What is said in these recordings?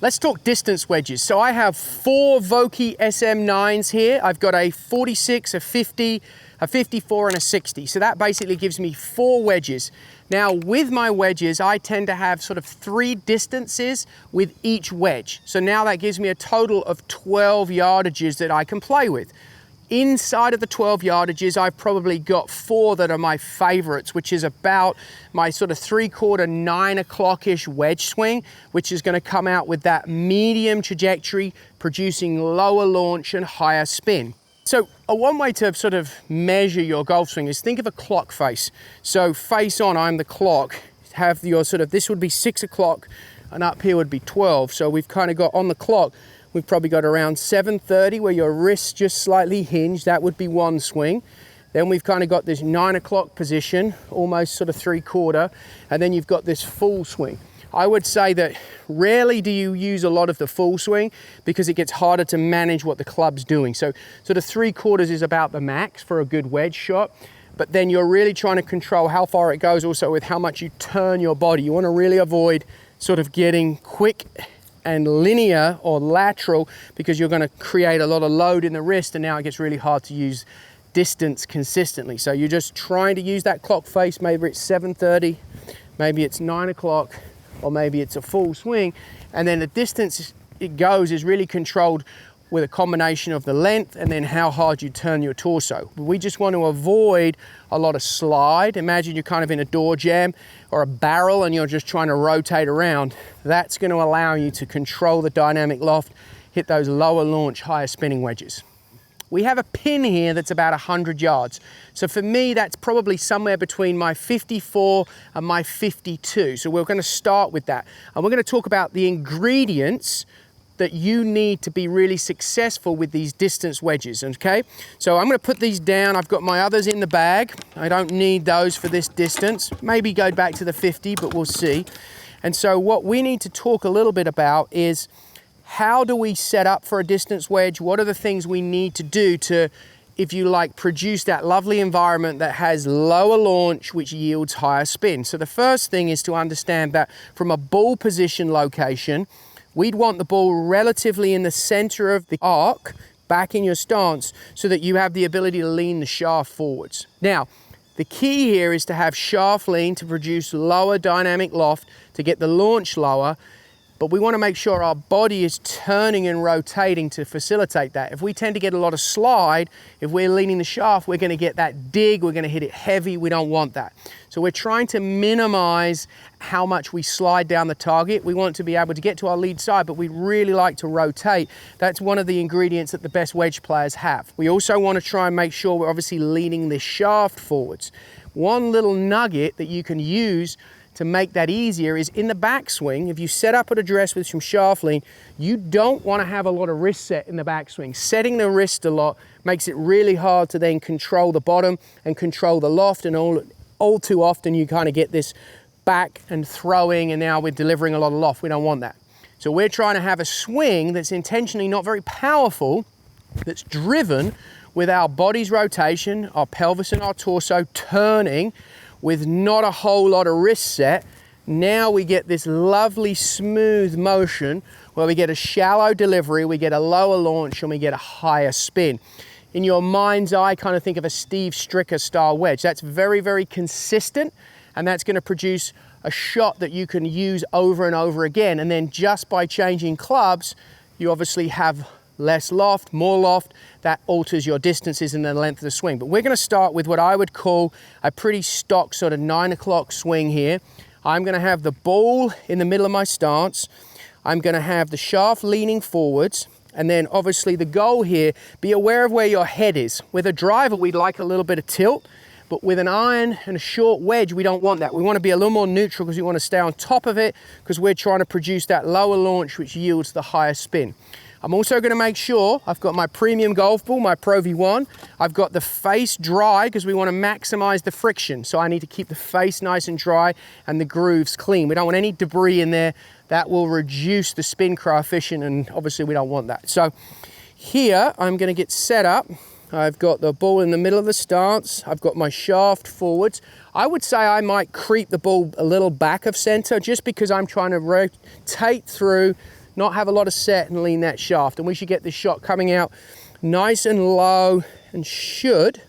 Let's talk distance wedges. So I have 4 Vokey SM9s here. I've got a 46, a 50, a 54 and a 60. So that basically gives me 4 wedges. Now with my wedges, I tend to have sort of 3 distances with each wedge. So now that gives me a total of 12 yardages that I can play with. Inside of the 12 yardages, I've probably got 4 that are my favorites, which is about my sort of 3/4, 9 o'clock-ish wedge swing, which is gonna come out with that medium trajectory, producing lower launch and higher spin. So one way to sort of measure your golf swing is think of a clock face. So face on, I'm the clock, have your sort of, this would be 6 o'clock and up here would be 12. So we've kind of got on the clock, we've probably got around 7:30 where your wrist's just slightly hinged. That would be one swing. Then we've kind of got this 9 o'clock position, almost sort of 3/4, and then you've got this full swing. I would say that rarely do you use a lot of the full swing because it gets harder to manage what the club's doing. So sort of 3/4 is about the max for a good wedge shot, but then you're really trying to control how far it goes also with how much you turn your body. You want to really avoid sort of getting quick and linear or lateral because you're going to create a lot of load in the wrist, and now it gets really hard to use distance consistently. So you're just trying to use that clock face. Maybe it's 7:30, maybe it's 9 o'clock, or maybe it's a full swing, and then the distance it goes is really controlled with a combination of the length and then how hard you turn your torso. We just want to avoid a lot of slide. Imagine you're kind of in a door jamb or a barrel and you're just trying to rotate around. That's going to allow you to control the dynamic loft, hit those lower launch, higher spinning wedges. We have a pin here that's about 100 yards. So for me, that's probably somewhere between my 54 and my 52. So we're going to start with that. And we're going to talk about the ingredients that you need to be really successful with these distance wedges, okay? So I'm going to put these down. I've got my others in the bag. I don't need those for this distance. Maybe go back to the 50, but we'll see. And so what we need to talk a little bit about is how do we set up for a distance wedge? What are the things we need to do to, if you like, produce that lovely environment that has lower launch, which yields higher spin? So the first thing is to understand that from a ball position location, we'd want the ball relatively in the center of the arc, back in your stance, so that you have the ability to lean the shaft forwards. Now, the key here is to have shaft lean to produce lower dynamic loft, to get the launch lower, but we want to make sure our body is turning and rotating to facilitate that. If we tend to get a lot of slide, if we're leaning the shaft, we're going to get that dig, we're going to hit it heavy, we don't want that. So we're trying to minimize how much we slide down the target. We want to be able to get to our lead side, but we really like to rotate. That's one of the ingredients that the best wedge players have. We also want to try and make sure we're obviously leaning the shaft forwards. One little nugget that you can use to make that easier is in the backswing. If you set up at address with some shaft lean, you don't want to have a lot of wrist set in the backswing. Setting the wrist a lot makes it really hard to then control the bottom and control the loft, and all too often you kind of get this back and throwing, and now we're delivering a lot of loft. We don't want that. So we're trying to have a swing that's intentionally not very powerful, that's driven with our body's rotation, our pelvis and our torso turning, with not a whole lot of wrist set. Now we get this lovely smooth motion where we get a shallow delivery, we get a lower launch, and we get a higher spin. In your mind's eye, kind of think of a Steve Stricker style wedge. That's very, very consistent, and that's going to produce a shot that you can use over and over again. And then just by changing clubs, you obviously have less loft, more loft. That alters your distances and the length of the swing. But we're going to start with what I would call a pretty stock sort of 9 o'clock swing here. I'm going to have the ball in the middle of my stance. I'm going to have the shaft leaning forwards. And then obviously the goal here, be aware of where your head is. With a driver, we'd like a little bit of tilt, but with an iron and a short wedge, we don't want that. We want to be a little more neutral because we want to stay on top of it because we're trying to produce that lower launch, which yields the higher spin. I'm also going to make sure I've got my premium golf ball, my Pro V1. I've got the face dry because we want to maximize the friction. So I need to keep the face nice and dry and the grooves clean. We don't want any debris in there. That will reduce the spin coefficient, and obviously we don't want that. So here I'm going to get set up. I've got the ball in the middle of the stance. I've got my shaft forwards. I would say I might creep the ball a little back of center just because I'm trying to rotate through not have a lot of set and lean that shaft. And we should get this shot coming out nice and low and should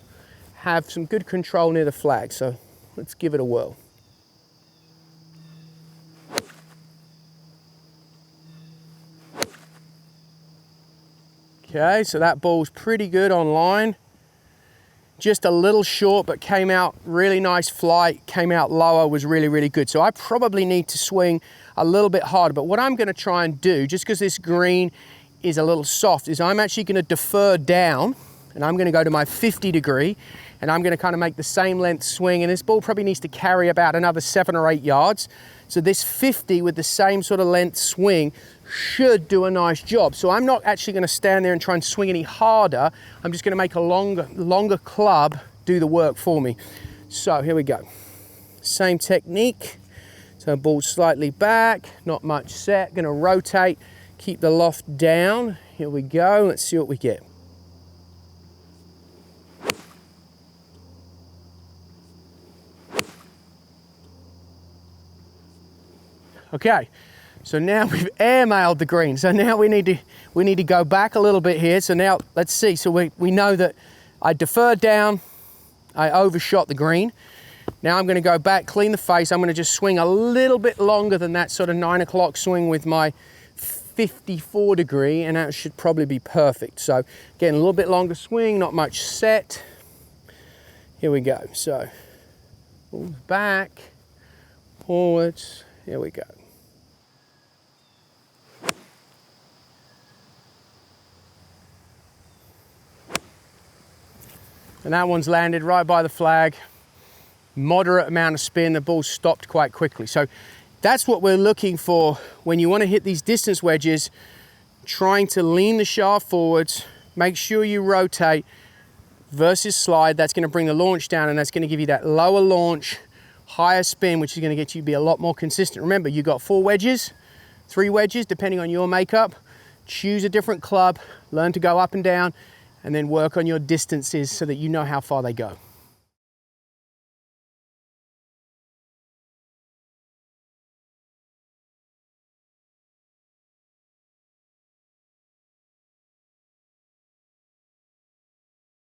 have some good control near the flag. So let's give it a whirl. Okay, so that ball's pretty good on line. Just a little short, but came out really nice flight, came out lower, was really, really good. So I probably need to swing a little bit harder, but what I'm gonna try and do, just because this green is a little soft, is I'm actually gonna defer down, and I'm gonna go to my 50 degree, and I'm gonna kind of make the same length swing, and this ball probably needs to carry about another 7 or 8 yards. So this 50 with the same sort of length swing should do a nice job. So I'm not actually gonna stand there and try and swing any harder. I'm just gonna make a longer club do the work for me. So here we go. Same technique. So ball slightly back, not much set. Gonna rotate, keep the loft down. Here we go, let's see what we get. Okay, so now we've airmailed the green. So now we need to go back a little bit here. So now let's see. So we know that I deferred down, I overshot the green. Now I'm going to go back, clean the face. I'm going to just swing a little bit longer than that sort of 9 o'clock swing with my 54 degree, and that should probably be perfect. So again, a little bit longer swing, not much set. Here we go. So back, forwards. Here we go. And that one's landed right by the flag. Moderate amount of spin, the ball stopped quite quickly. So that's what we're looking for when you want to hit these distance wedges, trying to lean the shaft forwards, make sure you rotate versus slide. That's going to bring the launch down, and that's going to give you that lower launch, higher spin, which is going to get you to be a lot more consistent. Remember, you got 4 wedges, 3 wedges, depending on your makeup. Choose a different club, learn to go up and down, and then work on your distances so that you know how far they go.